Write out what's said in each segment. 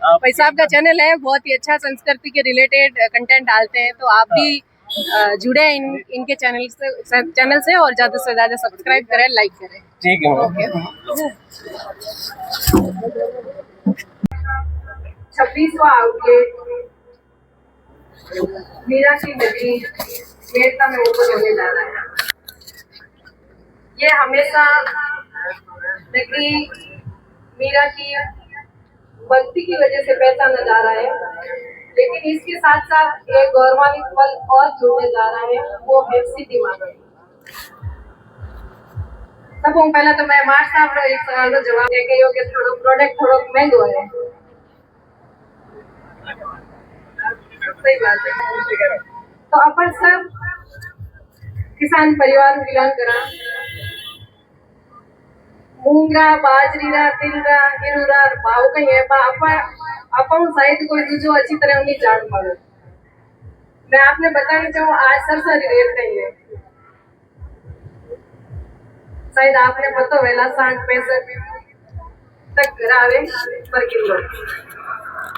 भाई साहब का चैनल है, बहुत ही अच्छा संस्कृति के रिलेटेड कंटेंट डालते हैं, तो आप भी जुड़े इनके चैनल से और ज्यादा से ज्यादा सब्सक्राइब करें, लाइक करें। ठीक है। ओके। 26वां आउटलेट मीरा की नदी मेरता में ऊपर होने जा रहा है। ये हमेशा नगरी मीरा की भक्ति की वजह से पहचाना जा रहा है, लेकिन इसके साथ साथ एक गौरवान्वित पल और जुड़ने जा रहा है, वो है सिद्धि मारवाड़ी। सब पहला तो मैं मार साहब रो एक सवाल रो जवाब दे गयो कि थोड़ो प्रोडक्ट थोड़ो महंगो है। सही बात है। तो अपन सब किसान परिवार बिलोंग करा, मूंगरा बाजरीरा तिलरा हिरूरा भाव कहीं है अपन शायद कोई दूसरो अच्छी तरह नहीं जान पाए। मैं आपने बताना चाहूँ आज सरसों की रेट कहीं है, शायद आपने पता वेला 60-65 तक गिरावे पर किलो,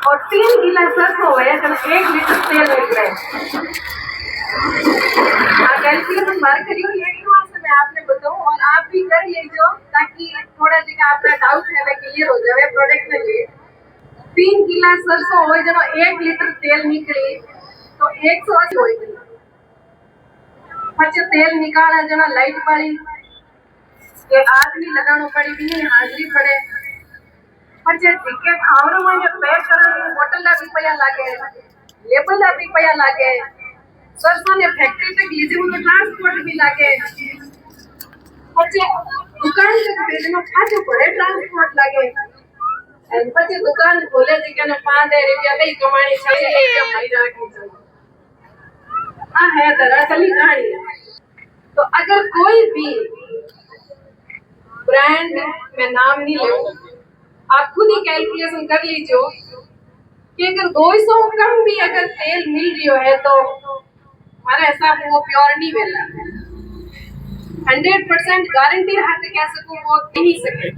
और 3 किलो सरसों है तो 1 लीटर तेल मिल रहा है। कैलकुलेशन मार करी हुई है मैं आपने बताऊं, और आप भी कर लीजिए ताकि थोड़ा जगह आपका डाउट है क्लियर हो जाए प्रोडक्ट में लिए। 3 किलो सरसों हो जब 1 लीटर तेल निकले तो 180 हो गई। પછી તેલ निकाला जना लाइट वाली के आदमी लगानो पड़ी भी नहीं हाजिरी पड़े। પછી टिकट खावरो में पैक करने बोतल ला रुपया लागे, लेबल ला रुपया लागे, सरसों ने फैक्ट्री तक लीजे उनको ट्रांसपोर्ट भी लागे, પછી दुकान तक भेजनो पाछो पड़े ट्रांसपोर्ट लागे। एंड પછી दुकान खोले थी के 5 रुपया कई कमानी 6 रुपया मही राखी चाहिए। आ है दरअसल कहानी। तो अगर कोई भी ब्रांड में नाम नहीं लूं, आप खुद ही कैलकुलेशन कर लीजिए कि अगर 200 कम भी अगर तेल मिल रही है तो हमारे हिसाब से वो प्योर नहीं मिल रहा। 100% गारंटी हाथ कह सकूं वो नहीं सके।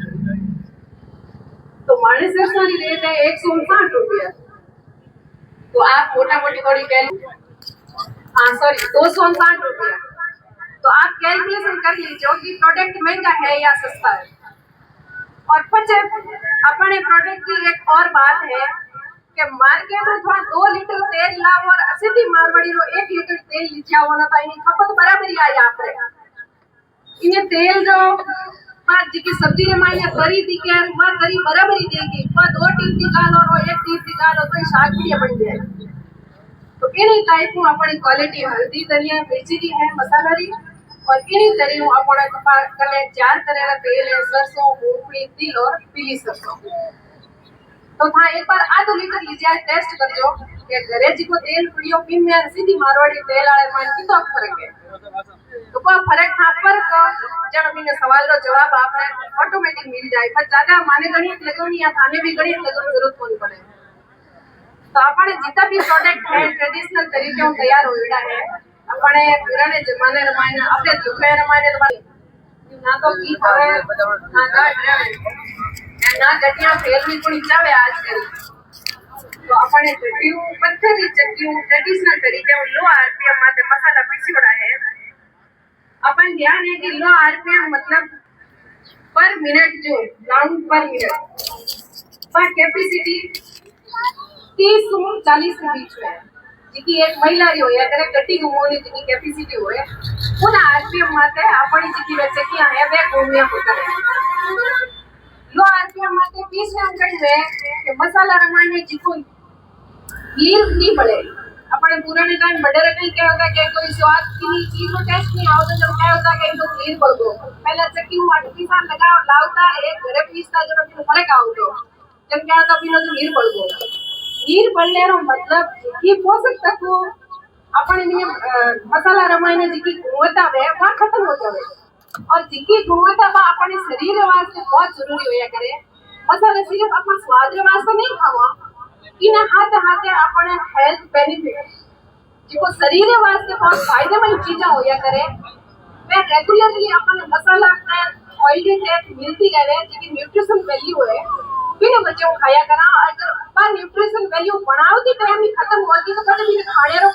तो माने सरसों की रेट है 159 रुपया, तो आप मोटा मोटी थोड़ी सॉरी 259 रुपया, तो आप कैलकुलेशन कर लीजिए कि प्रोडक्ट महंगा है या सस्ता है। और फिर अपने प्रोडक्ट की एक और बात है कि मार्केट में थोड़ा 2 लीटर तेल लाओ और सिद्धि मारवाड़ी रो 1 लीटर तेल लीजिए होना था, इन्हें खपत बराबर ही आई आप रहे। इन्हें तेल जो बात जी की सब्जी रे मायने करी थी के वह करी बराबर ही देगी, वह 2 टीप निकालो और 1 टीप निकालो तो शाक भी बन जाए। तो इन्हीं टाइप में अपनी क्वालिटी हल्दी धनिया मिर्ची की है मसाला री, और इन्हीं तरह अपने कले 4 तरह का तेल है, सरसों मूंगफली तिल और पीली सरसों। तो था एक बार आधो लीटर लीजिए टेस्ट कर जो कि घरे जी को तेल पड़ियो पिन में सीधी मारवाड़ी तेल आले मान कितो फर्क है। तो कोई फर्क था पर जब मैंने सवाल रो जवाब आपने ऑटोमेटिक मिल जाए, पर ज्यादा माने गणित लगनी या थाने भी गणित लगन जरूरत नहीं पड़े। तो अपने जितना भी प्रोडक्ट है ट्रेडिशनल तरीके से तैयार होइड़ा है, अपने पुराने जमाने रे मायने अपने दुखे रे मायने ना तो घी खावे ना गाठ रहे ना गटिया फेरनी कोई चावे आजकल। तो अपने चक्कियों पत्थर की चक्कियों ट्रेडिशनल तरीके से लो आरपीएम माते मसाला पीसोड़ा है। अपन ध्यान है कि लो आरपीएम मतलब पर मिनट जो राउंड पर मिनट पर कैपेसिटी 30 से 40 के बीच में जिकी एक महिला री होया करे गट्टी घुमोनी जिकी कैपेसिटी होए उन आरपीएम माते अपनी जिकी चक्की है वे घूमने होता है। लो आरपीएम माते 20 अंकड़ में के मसाला रमाने जिको लील नहीं पड़े। अपने पुराने टाइम बड़े रकल क्या होता कि कोई स्वाद की चीज को टेस्ट नहीं आवता, जब क्या होता कि इनको लील पड़ गो पहले चक्की में 8 साल लगाओ लावता एक घरे पीसता जब फिर फर्क आवतो जब क्या होता बिनो तो लील पड़ गो। लील पड़ने रो मतलब ये पोषक तत्व अपने में मसाला रमाने जिकी गुणवत्ता है वह खत्म हो जावे, और जिकी गुणवत्ता बा अपने शरीर वास्ते बहुत जरूरी होया करे। मसाला सिर्फ अपना स्वाद वास्ते नहीं खावा, इन हाथ हाथे अपने हेल्थ बेनिफिट जिको शरीर वास्ते बहुत फायदेमंद चीजें होया करे वे रेगुलरली अपने मसाला ऑयली टेस्ट मिलती रहे जिकी न्यूट्रिशन वैल्यू है बिना बच्चों खाया करा। अगर कैलकुलेशन वैल्यू बनावती टाइम ही खत्म होती तो कदम ही खाड़े रो